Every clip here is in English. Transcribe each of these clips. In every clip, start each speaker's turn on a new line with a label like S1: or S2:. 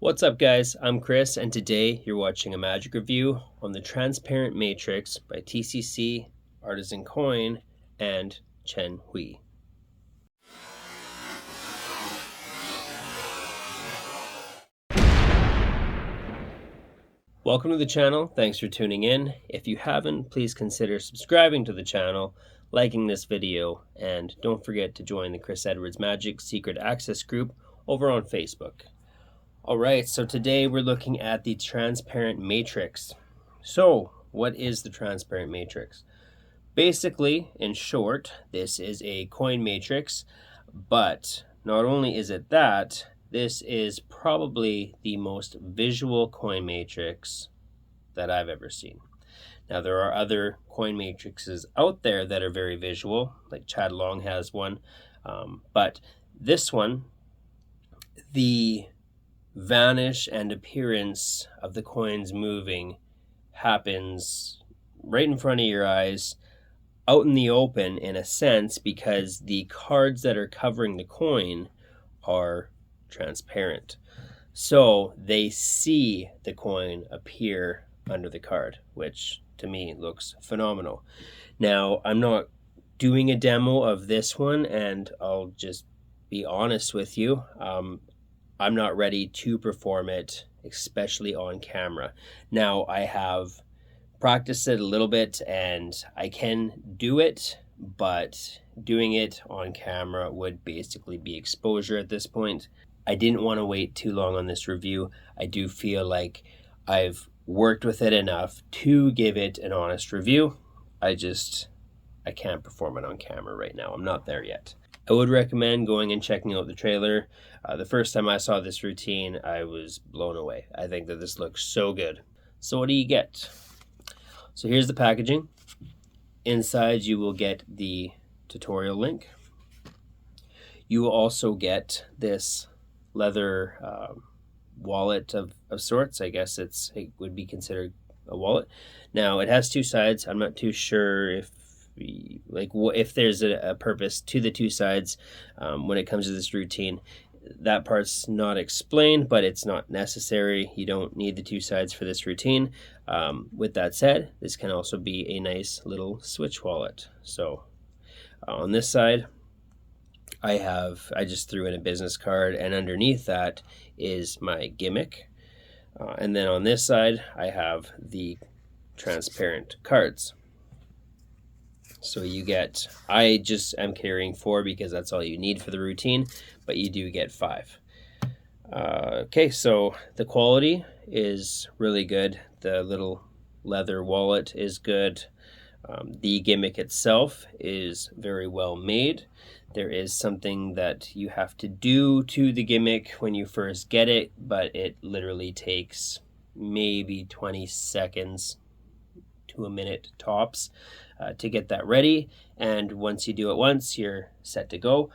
S1: What's up guys, I'm Chris and today you're watching a magic review on the Transparent Matrix by TCC Artisan Coin and Chen Hui. Welcome to the channel, thanks for tuning in. If you haven't, please consider subscribing to the channel, liking this video, and don't forget to join the Chris Edwards Magic Secret Access group over on Facebook. Alright, so today we're looking at the Transparent Matrix. So, what is the Transparent Matrix? Basically, in short, this is a coin matrix, but not only is it that, this is probably the most visual coin matrix that I've ever seen. Now, there are other coin matrices out there that are very visual, like Chad Long has one, but this one, the vanish and appearance of the coins moving happens right in front of your eyes, out in the open in a sense, because the cards that are covering the coin are transparent. So they see the coin appear under the card, which to me looks phenomenal. Now, I'm not doing a demo of this one, and I'll just be honest with you. I'm not ready to perform it, especially on camera. Now, I have practiced it a little bit and I can do it, but doing it on camera would basically be exposure at this point. I didn't want to wait too long on this review. I do feel like I've worked with it enough to give it an honest review. I can't perform it on camera right now. I'm not there yet. I would recommend going and checking out the trailer. The first time I saw this routine, I was blown away. I think that this looks so good. So what do you get? So here's the packaging. Inside you will get the tutorial link. You will also get this leather wallet of sorts. I guess it would be considered a wallet. Now it has two sides. I'm not too sure if there's a purpose to the two sides when it comes to this routine. That part's not explained, but it's not necessary. You don't need the two sides for this routine. With that said, this can also be a nice little switch wallet. So on this side, I just threw in a business card, and underneath that is my gimmick. And then on this side, I have the transparent cards. So you get, I just am carrying 4 because that's all you need for the routine, but you do get 5. Okay, so the quality is really good. The little leather wallet is good. The gimmick itself is very well made. There is something that you have to do to the gimmick when you first get it, but it literally takes maybe 20 seconds to a minute tops to get that ready, and once you do it once, you're set to go.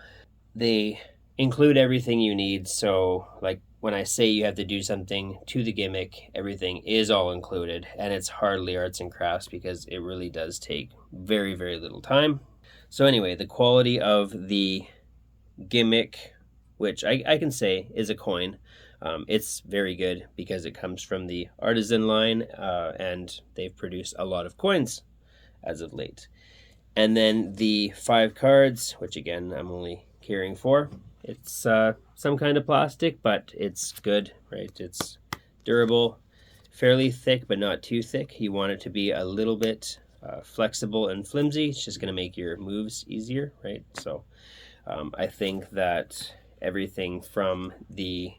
S1: They include everything you need, so like when I say you have to do something to the gimmick, everything is all included, and it's hardly arts and crafts because it really does take very, very little time. So anyway, the quality of the gimmick, which I can say is a coin, it's very good because it comes from the Artisan line, and they've produced a lot of coins as of late. And then the 5 cards, which again I'm only carrying 4. It's some kind of plastic, but it's good, right? It's durable, fairly thick, but not too thick. You want it to be a little bit flexible and flimsy. It's just going to make your moves easier, right? So I think that everything from the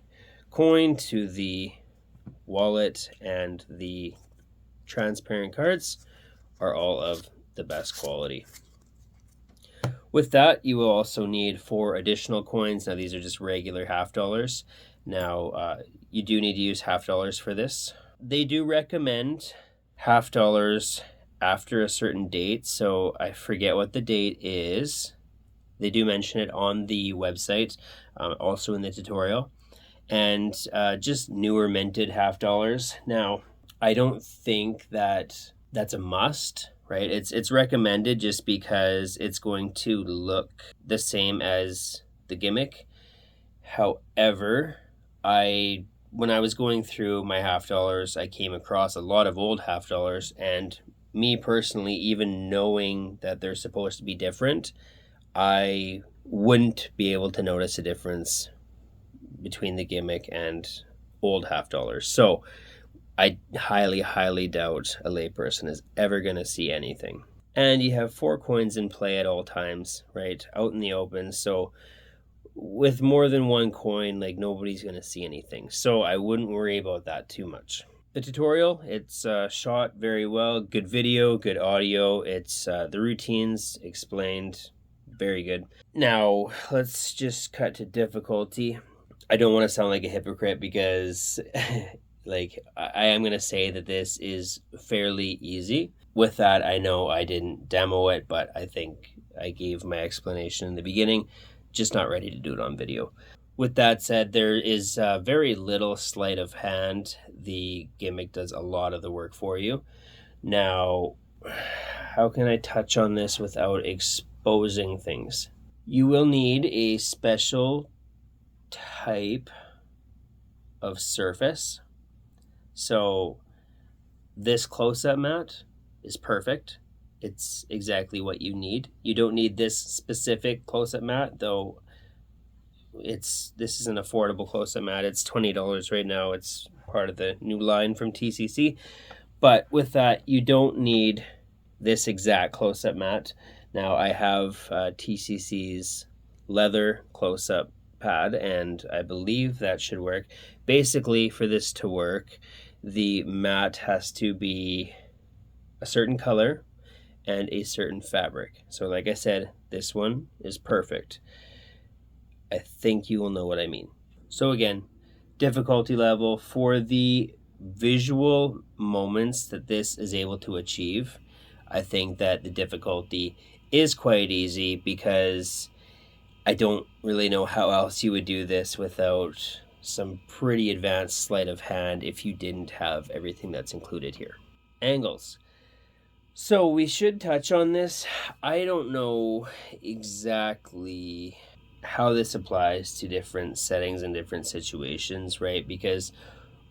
S1: coin to the wallet and the transparent cards are all of the best quality. With that, you will also need 4 additional coins. Now these are just regular $50. Now you do need to use $50 for this. They do recommend $50 after a certain date, so I forget what the date is. They do mention it on the website, also in the tutorial. And just newer minted $50. Now I don't think that that's a must, right? It's recommended just because it's going to look the same as the gimmick. However, I when I was going through my half dollars, I came across a lot of old half dollars, and me personally, even knowing that they're supposed to be different, I wouldn't be able to notice a difference between the gimmick and old half dollars. So I highly, highly doubt a layperson is ever going to see anything. And you have 4 coins in play at all times, right? Out in the open. So with more than 1 coin, like, nobody's going to see anything. So I wouldn't worry about that too much. The tutorial, it's shot very well. Good video, good audio. It's the routines explained very good. Now, let's just cut to difficulty. I don't want to sound like a hypocrite because like, I am going to say that this is fairly easy. With that, I know I didn't demo it, but I think I gave my explanation in the beginning, just not ready to do it on video. With that said, there is very little sleight of hand. The gimmick does a lot of the work for you. Now, how can I touch on this without exposing things? You will need a special type of surface. So this close-up mat is perfect. It's exactly what you need. You don't need this specific close-up mat, though this is an affordable close-up mat. It's $20 right now. It's part of the new line from TCC. But with that, you don't need this exact close-up mat. Now, I have TCC's leather close-up pad, and I believe that should work. Basically, for this to work, the mat has to be a certain color and a certain fabric. So like I said, this one is perfect. I think you will know what I mean. So again, difficulty level for the visual moments that this is able to achieve, I think that the difficulty is quite easy, because I don't really know how else you would do this without some pretty advanced sleight of hand if you didn't have everything that's included here. Angles. So we should touch on this. I don't know exactly how this applies to different settings and different situations, right? Because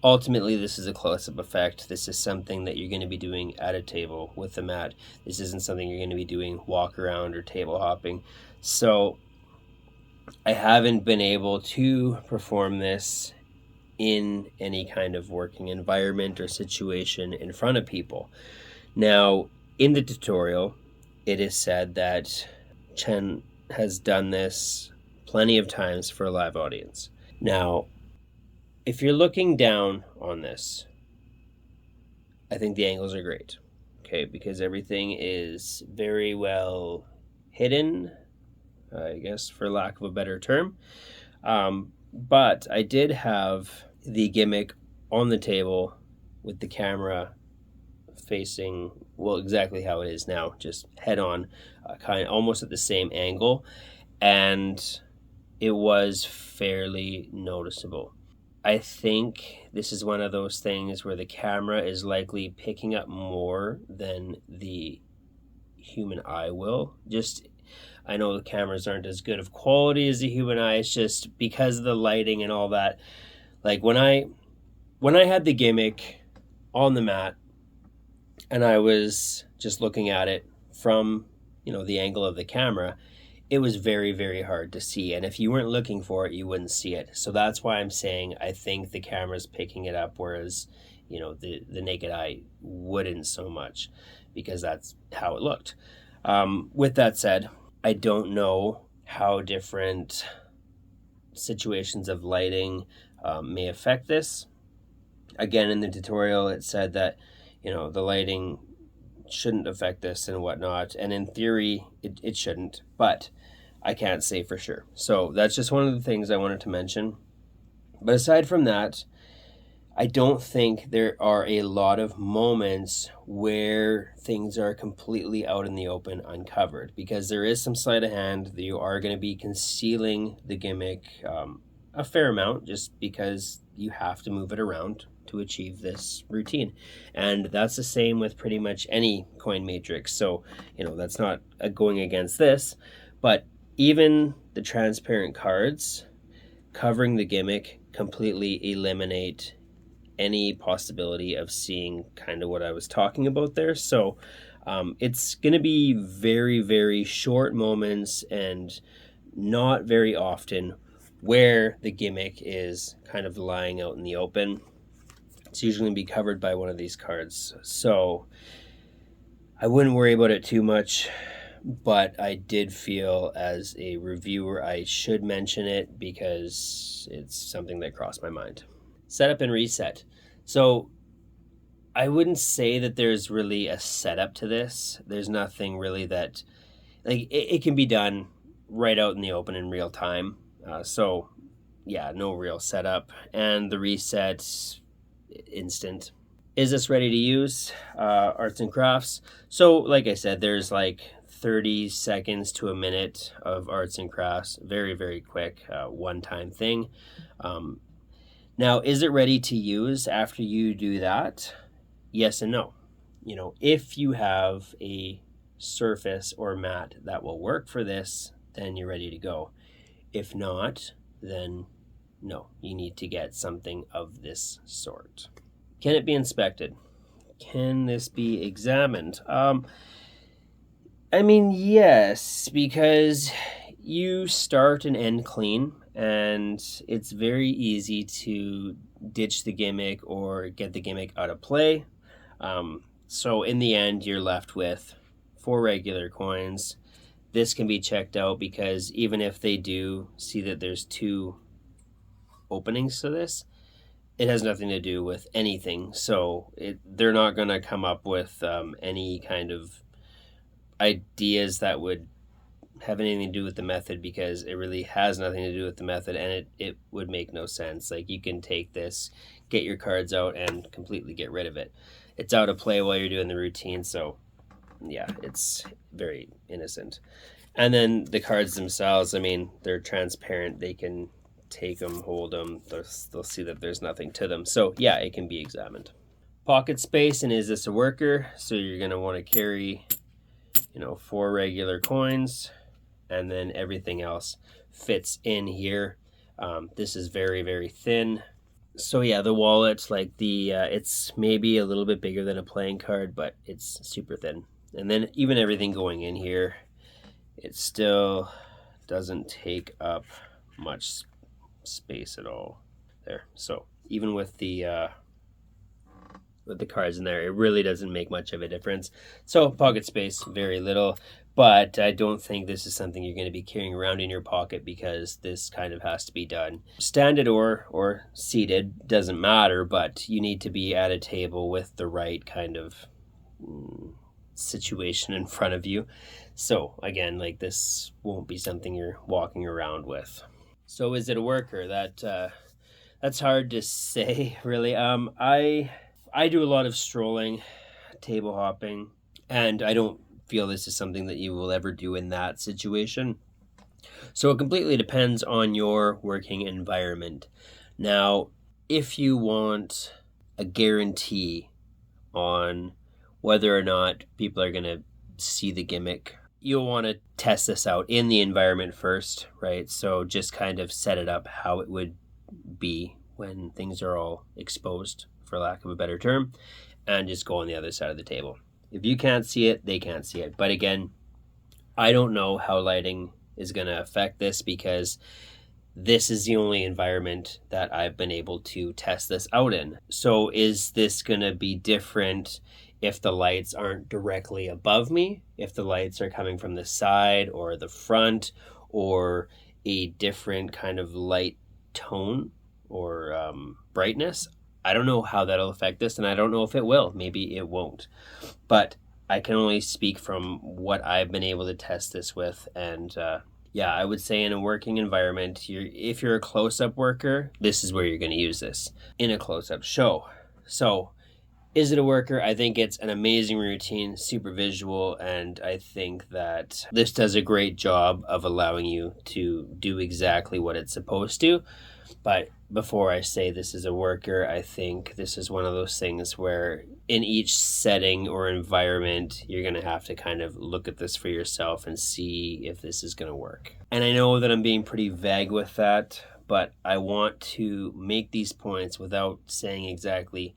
S1: ultimately this is a close-up effect. This is something that you're going to be doing at a table with the mat. This isn't something you're going to be doing walk around or table hopping. So I haven't been able to perform this in any kind of working environment or situation in front of people. Now, in the tutorial, it is said that Chen has done this plenty of times for a live audience. Now, if you're looking down on this, I think the angles are great, okay, because everything is very well hidden, I guess, for lack of a better term. But I did have the gimmick on the table with the camera facing, well, exactly how it is now, just head on, kind of almost at the same angle, and it was fairly noticeable. I think this is one of those things where the camera is likely picking up more than the human eye will. Just, I know the cameras aren't as good of quality as the human eye. It's just because of the lighting and all that. Like when I had the gimmick on the mat and I was just looking at it from, the angle of the camera, it was very, very hard to see. And if you weren't looking for it, you wouldn't see it. So that's why I'm saying I think the camera's picking it up, whereas, the naked eye wouldn't so much, because that's how it looked. With that said, I don't know how different situations of lighting may affect this. Again, in the tutorial, it said that, the lighting shouldn't affect this and whatnot. And in theory, it shouldn't, but I can't say for sure. So that's just one of the things I wanted to mention. But aside from that, I don't think there are a lot of moments where things are completely out in the open, uncovered, because there is some sleight of hand that you are going to be concealing the gimmick a fair amount, just because you have to move it around to achieve this routine. And that's the same with pretty much any coin matrix. So, that's not going against this, but even the transparent cards covering the gimmick completely eliminate any possibility of seeing kind of what I was talking about there. So it's going to be very, very short moments and not very often where the gimmick is kind of lying out in the open. It's usually going to be covered by one of these cards. So I wouldn't worry about it too much, but I did feel as a reviewer I should mention it because it's something that crossed my mind. Setup and reset. So I wouldn't say that there's really a setup to this. There's nothing really that, like, it can be done right out in the open in real time. So yeah, no real setup. And the reset, instant. Is this ready to use? Arts and crafts. So like I said, there's like 30 seconds to a minute of arts and crafts. Very, very quick, one-time thing. Now, is it ready to use after you do that? Yes and no. You know, if you have a surface or mat that will work for this, then you're ready to go. If not, then no, you need to get something of this sort. Can it be inspected? Can this be examined? I mean, yes, because you start and end clean, and it's very easy to ditch the gimmick or get the gimmick out of play. So in the end, you're left with 4 regular coins. This can be checked out because even if they do see that there's 2 openings to this, it has nothing to do with anything. So they're not going to come up with any kind of ideas that would have anything to do with the method, because it really has nothing to do with the method, and it would make no sense. Like, you can take this, get your cards out, and completely get rid of it. It's out of play while you're doing the routine, so yeah, it's very innocent. And then the cards themselves, I mean, they're transparent. They can take them, hold them, they'll see that there's nothing to them. So yeah, it can be examined. Pocket space, and is this a worker? So you're going to want to carry, 4 regular coins, and then everything else fits in here. This is very, very thin. So yeah, the wallet, like it's maybe a little bit bigger than a playing card, but it's super thin. And then even everything going in here, it still doesn't take up much space at all there. So even with the cards in there, it really doesn't make much of a difference. So pocket space, very little. But I don't think this is something you're going to be carrying around in your pocket, because this kind of has to be done standing or seated, doesn't matter, but you need to be at a table with the right kind of situation in front of you. So again, like, this won't be something you're walking around with. So is it a worker? That's hard to say, really. I do a lot of strolling, table hopping, and I don't feel this is something that you will ever do in that situation. So it completely depends on your working environment. Now, if you want a guarantee on whether or not people are going to see the gimmick, you'll want to test this out in the environment first, right? So just kind of set it up how it would be when things are all exposed, for lack of a better term, and just go on the other side of the table. If you can't see it, they can't see it. But again, I don't know how lighting is going to affect this, because this is the only environment that I've been able to test this out in. So is this going to be different if the lights aren't directly above me, if the lights are coming from the side or the front, or a different kind of light tone or brightness? I don't know how that'll affect this, and I don't know if it will. Maybe it won't. But I can only speak from what I've been able to test this with. And yeah, I would say in a working environment, if you're a close-up worker, this is where you're going to use this, in a close-up show. So is it a worker? I think it's an amazing routine, super visual, and I think that this does a great job of allowing you to do exactly what it's supposed to. But before I say this is a worker, I think this is one of those things where in each setting or environment, you're going to have to kind of look at this for yourself and see if this is going to work. And I know that I'm being pretty vague with that, but I want to make these points without saying exactly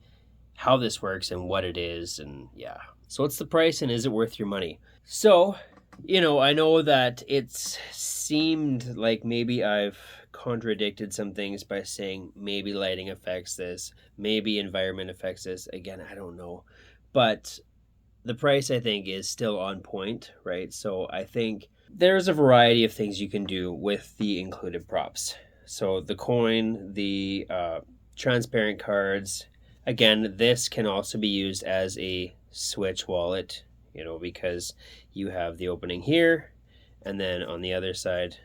S1: how this works and what it is. And yeah, so what's the price and is it worth your money? So, I know that it's seemed like maybe I've contradicted some things by saying maybe lighting affects this, maybe environment affects this. Again, I don't know. But the price, I think, is still on point, right? So I think there's a variety of things you can do with the included props. So the coin, the transparent cards. Again, this can also be used as a switch wallet, because you have the opening here, and then on the other side,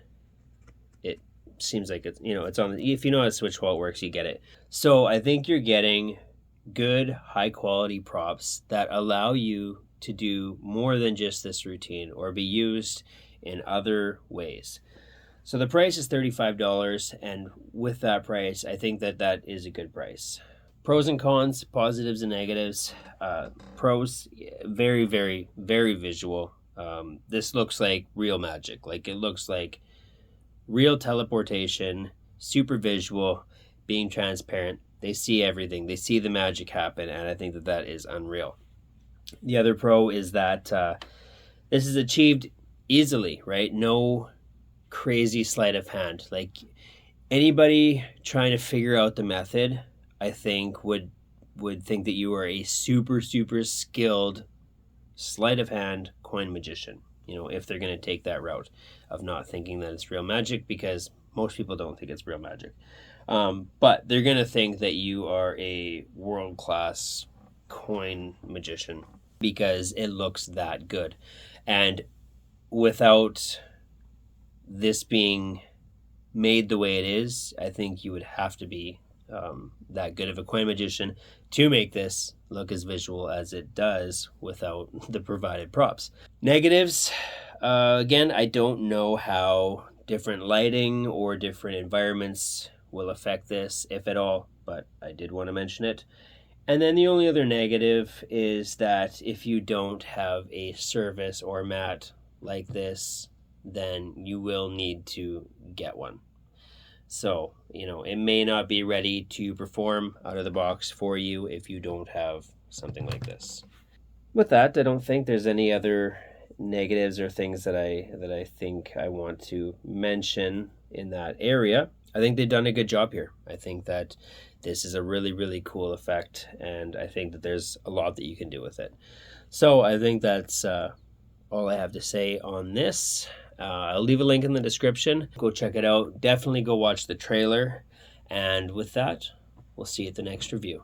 S1: it seems like it's on. If you know how a switch wallet works, you get it. So I think you're getting good, high quality props that allow you to do more than just this routine or be used in other ways. So the price is $35, and with that price, I think that is a good price. Pros and cons, positives and negatives. Pros, very, very, very visual. This looks like real magic. Like it looks like real teleportation, super visual, being transparent. They see everything. They see the magic happen, and I think that is unreal. The other pro is that this is achieved easily, right? No crazy sleight of hand. Like anybody trying to figure out the method, I think would think that you are a super, super skilled sleight of hand coin magician, if they're going to take that route of not thinking that it's real magic, because most people don't think it's real magic. But they're going to think that you are a world-class coin magician because it looks that good. And without this being made the way it is, I think you would have to be that good of a coin magician to make this look as visual as it does without the provided props. Negatives, again, I don't know how different lighting or different environments will affect this, if at all, but I did want to mention it. And then the only other negative is that if you don't have a service or mat like this, then you will need to get one. So, it may not be ready to perform out of the box for you if you don't have something like this. With that, I don't think there's any other negatives or things that I think I want to mention in that area. I think they've done a good job here. I think that this is a really, really cool effect, and I think that there's a lot that you can do with it. So I think that's all I have to say on this. I'll leave a link in the description. Go check it out. Definitely go watch the trailer. And with that, we'll see you at the next review.